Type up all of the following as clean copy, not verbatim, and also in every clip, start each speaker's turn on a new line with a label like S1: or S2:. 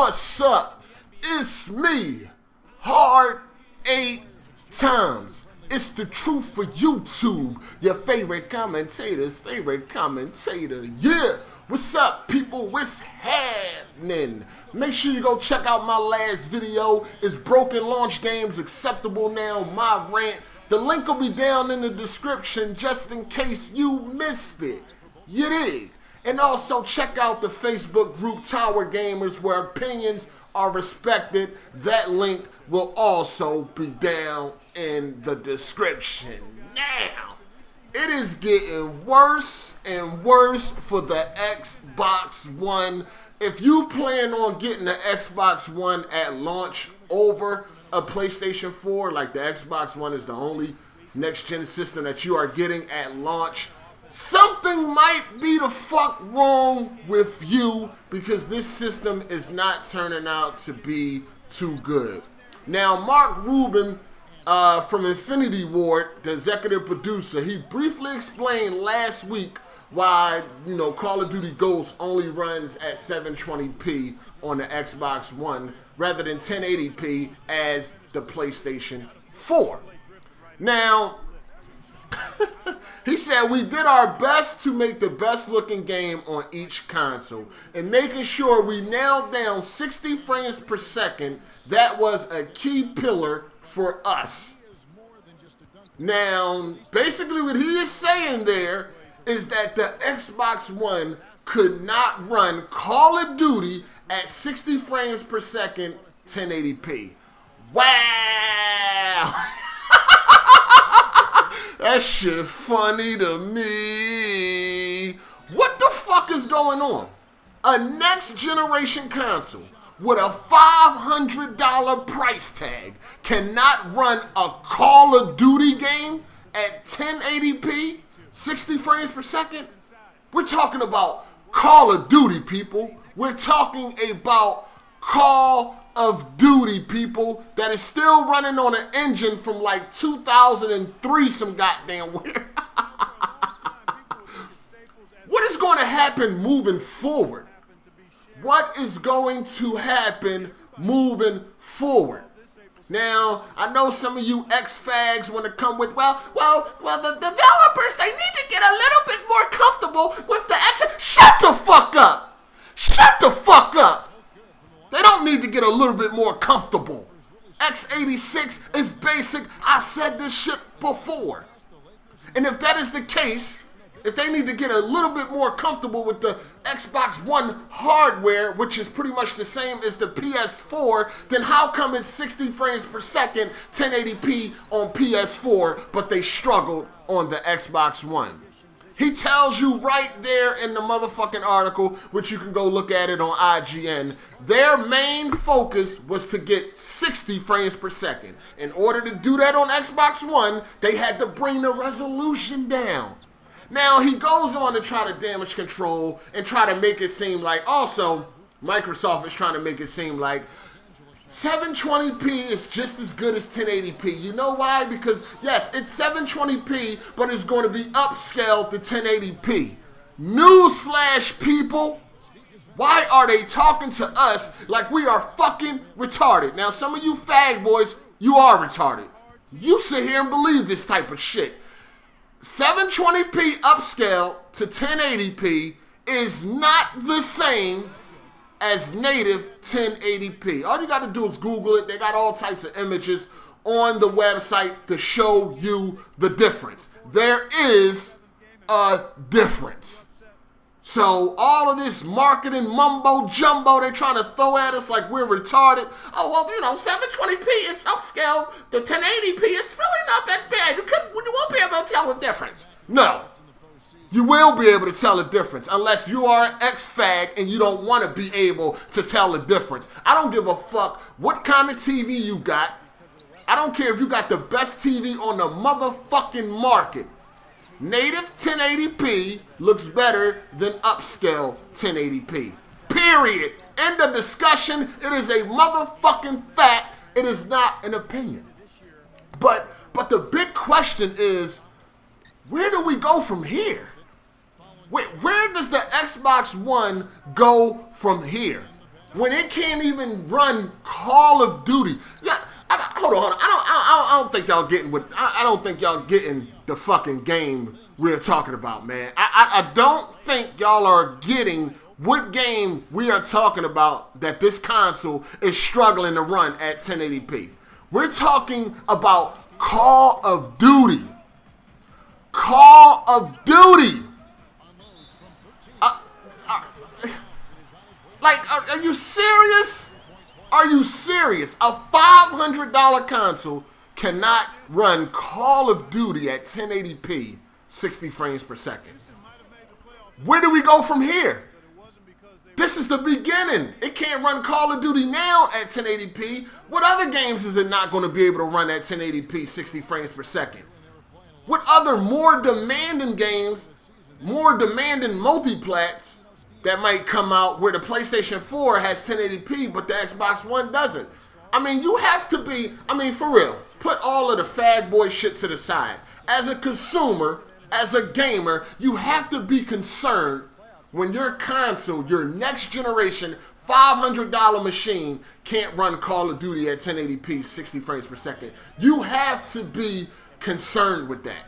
S1: What's up? It's me, Hard 8 Times. It's the truth for YouTube. Your favorite commentator's favorite commentator. Yeah. What's up, people? What's happening? Make sure you go check out my last video. Is broken launch games acceptable now? My rant. The link will be down in the description just in case you missed it. You dig? And also check out the Facebook group Tower Gamers where opinions are respected. That link will also be down in the description. Now, it is getting worse and worse for the Xbox One. If you plan on getting the Xbox One at launch over a PlayStation 4, like the Xbox One is the only next-gen system that you are getting at launch, something might be the fuck wrong with you because this system is not turning out to be too good. Now, Mark Rubin from Infinity Ward, the executive producer, he briefly explained last week why, Call of Duty Ghosts only runs at 720p on the Xbox One rather than 1080p as the PlayStation 4. Now, he said, we did our best to make the best looking game on each console and making sure we nailed down 60 frames per second. That was a key pillar for us. Now, basically what he is saying there is that the Xbox One could not run Call of Duty at 60 frames per second, 1080p. Wow! That shit funny to me. What the fuck is going on? A next generation console with a $500 price tag cannot run a Call of Duty game at 1080p, 60 frames per second? We're talking about Call of Duty, people. We're talking about Call of Duty, people, that is still running on an engine from like 2003 some goddamn where. What is going to happen moving forward? What is going to happen moving forward? Now, I know some of you ex-fags want to come with, well, the developers, they need to get a little bit more comfortable with the X. Shut the fuck up! Shut the fuck up! They don't need to get a little bit more comfortable. x86 is basic. I said this shit before. And if that is the case, if they need to get a little bit more comfortable with the Xbox One hardware, which is pretty much the same as the PS4, then how come it's 60 frames per second, 1080p on PS4, but they struggled on the Xbox One? He tells you right there in the motherfucking article, which you can go look at it on IGN, their main focus was to get 60 frames per second. In order to do that on Xbox One, they had to bring the resolution down. Now, he goes on to try to damage control and try to make it seem like, also, Microsoft is trying to make it seem like 720p is just as good as 1080p. You know why? Because, yes, it's 720p, but it's going to be upscaled to 1080p. Newsflash, people. Why are they talking to us like we are fucking retarded? Now, some of you fag boys, you are retarded. You sit here and believe this type of shit. 720p upscale to 1080p is not the same as native 1080p. All you got to do is Google it. They got all types of images on the website to show you the difference. There is a difference. So all of this marketing mumbo jumbo they're trying to throw at us like we're retarded. Oh, well, 720p is upscale to 1080p. It's really not that bad. You won't be able to tell the difference. No. You will be able to tell the difference unless you are an ex-fag and you don't want to be able to tell the difference. I don't give a fuck what kind of TV you got. I don't care if you got the best TV on the motherfucking market. Native 1080p looks better than upscale 1080p. Period. End of discussion. It is a motherfucking fact. It is not an opinion. But the big question is, where do we go from here? Where does the Xbox One go from here? when it can't even run Call of Duty. Yeah, hold on. I don't think y'all getting what I don't think y'all getting the fucking game we're talking about, man. I don't think y'all are getting what game we are talking about that this console is struggling to run at 1080p. We're talking about Call of Duty. Call of Duty. Are you serious? Are you serious? A $500 console cannot run Call of Duty at 1080p, 60 frames per second. Where do we go from here? This is the beginning. It can't run Call of Duty now at 1080p. What other games is it not going to be able to run at 1080p, 60 frames per second? What other more demanding games, more demanding multiplats that might come out where the PlayStation 4 has 1080p but the Xbox One doesn't? I mean, you have to be, for real, put all of the fag boy shit to the side. As a consumer, as a gamer, you have to be concerned when your console, your next generation $500 machine can't run Call of Duty at 1080p, 60 frames per second. You have to be concerned with that.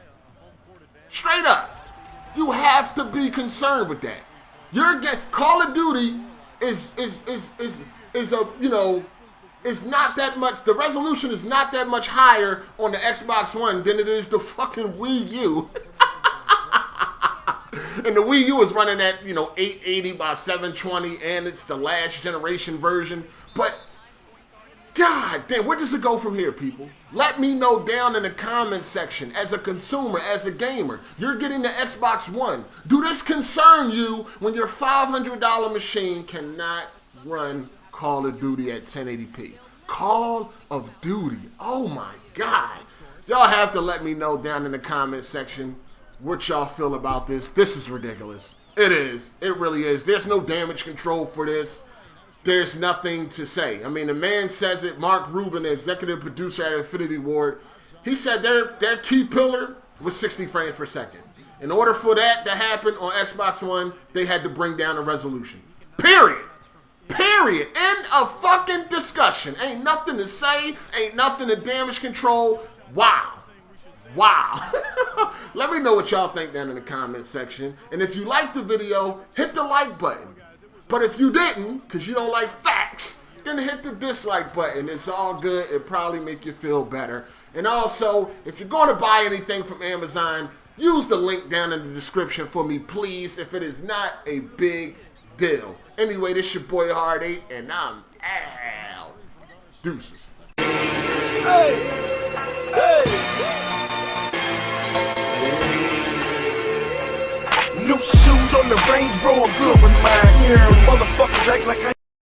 S1: Straight up. You have to be concerned with that. Call of Duty is not that much, the resolution is not that much higher on the Xbox One than it is the fucking Wii U. And the Wii U is running at, 880 by 720, and it's the last generation version. But, god damn, where does it go from here, people? Let me know down in the comment section. As a consumer, as a gamer, you're getting the Xbox One. Do this concern you when your $500 machine cannot run Call of Duty at 1080p? Call of Duty. Oh my god. Y'all have to let me know down in the comment section what y'all feel about this. This is ridiculous. It is. It really is. There's no damage control for this. There's nothing to say. I mean, the man says it. Mark Rubin, the executive producer at Infinity Ward, he said their key pillar was 60 frames per second. In order for that to happen on Xbox One, they had to bring down the resolution. Period. Period. End of fucking discussion. Ain't nothing to say. Ain't nothing to damage control. Wow. Wow. Let me know what y'all think down in the comment section. And if you liked the video, hit the like button. But if you didn't, because you don't like facts, then hit the dislike button. It's all good. It'll probably make you feel better. And also, if you're going to buy anything from Amazon, use the link down in the description for me, please, if it is not a big deal. Anyway, this your boy Hard 8, and I'm out. Deuces. Hey! Hey! New shoes on the Range Rover, good for mine. Yeah, motherfuckers act like I